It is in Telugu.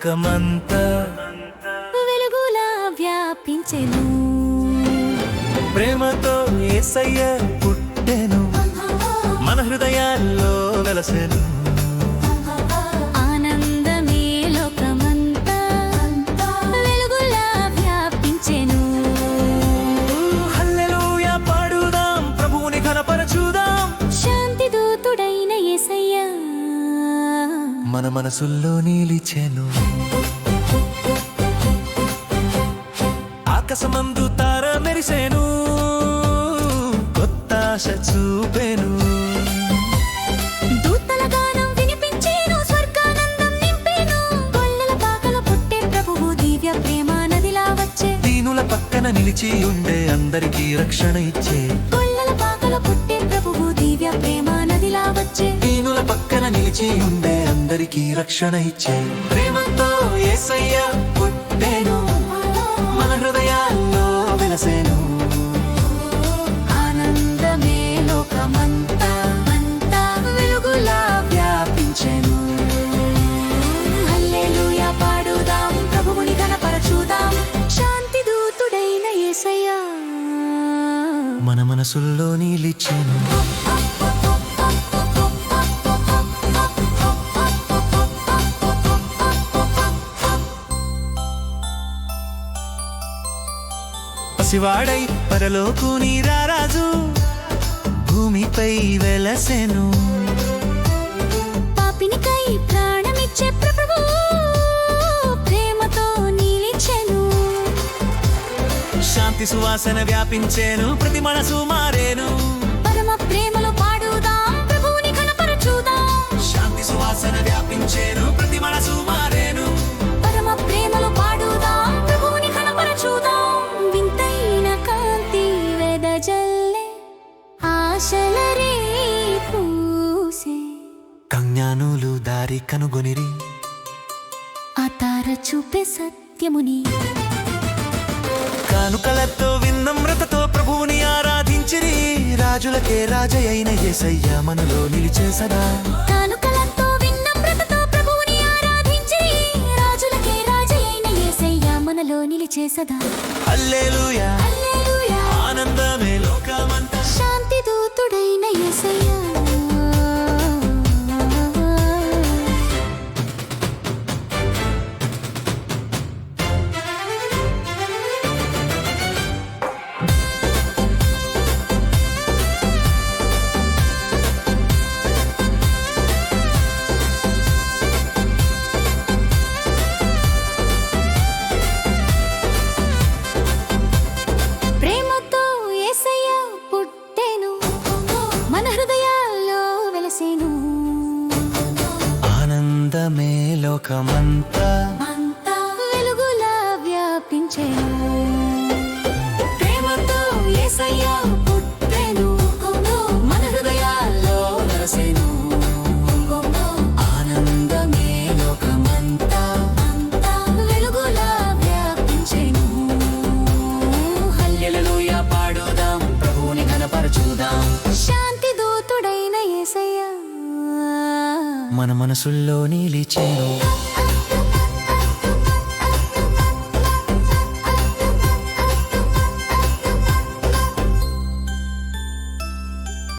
లోకమంతా వెలుగులా వ్యాపించెను. ప్రేమతో యేసయ్య పుట్టెను, మన హృదయాల్లో వెలసెను. ఆనందమే లోకమంతా వెలుగులా వ్యాపించెను. హల్లెలూయా పాడుదాం, ప్రభువుని ఘనపరచుదాం. శాంతి దూతుడైన యేసయ్య మన మనసుల్లో నిలిచెను. ఆకాశమందు తార మెరిసెను, కొత్త ఆశ చూపెను. దూతల గానం వినిపించెను, స్వర్గానందం నింపెను. గొల్లల పాకలో పుట్టే ప్రభువు దివ్య ప్రేమ నదిలా వచ్చే. దీనుల పక్కన నిలిచి ఉండే అందరికీ రక్షణ ఇచ్చే. గొల్లల పాకలో పుట్టే ప్రభువు దివ్య ప్రేమ నదిలా వచ్చే. దీనుల పక్కన నిలిచి ఉండే అందరికీ రక్షణ ఇచ్చే. ప్రేమతో యేసయ్య పుట్టెను, మన హృదయాల్లో వెలసెను. ఆనందమే లోకమంతా అంతా వెలుగులా వ్యాపించెను. హల్లెలూయా పాడుదాం, ప్రభువుని ఘనపరచుదాం. శాంతి దూతుడైన యేసయ్య మన మనసుల్లో నిలిచెను. పసివాడై పరలోకుని రారాజు భూమిపై వెలసెను. పాపినికై ప్రాణమిచ్చే ప్రభువు ప్రేమతో నిలిచెను. శాంతి సువాసన వ్యాపించేను, ప్రతి మనసు మారేను. పరమ ప్రేమలో పాడుదాం, ప్రభువుని ఘనపరచుదాం. శాంతి సువాసన వ్యాపించేను, ప్రతి మనసు మారేను. పరమ ప్రేమలో పాడుదాం, ప్రభువుని ఘనపరచుదాం. వింతైన కాంతి వెదజల్లే, ఆశల రేపూసే. కన్యానులు దారి కనుగొనిరి, ఆ తార చూపే సత్యముని. కానుకలతో విన్నమ్రతతో ప్రభువుని ఆరాధించిరి. రాజులకే రాజయైన యేసయ్య మనలో నిలిచే సదా. కానుకలతో విన్నమ్రతతో ప్రభువుని ఆరాధించి, రాజులకే రాజైన యేసయ్య మనలో నిలిచే సదా. హల్లెలూయా హల్లెలూయా ఆనందమే లోకమంతా. శాంతి దూతుడైన యేసయ్య ప్రేమతో యేసయ్య పుట్టెను, మన హృదయాల్లో వెలసెను. ఆనందమే లోకమంతా అంతా వెలుగులా వ్యాపించెను. ప్రేమతో యేసయ్య పుట్టెను, మన హృదయాల్లో వెలసెను. ఆనందమే లోకమంతా అంతా వెలుగులా వ్యాపించెను. హల్లెలూయా పాడుదాం, ప్రభువుని ఘనపరచుదాం. శాంతి దూతుడైన యేసయ్య మన మనసుల్లో నిలిచెను.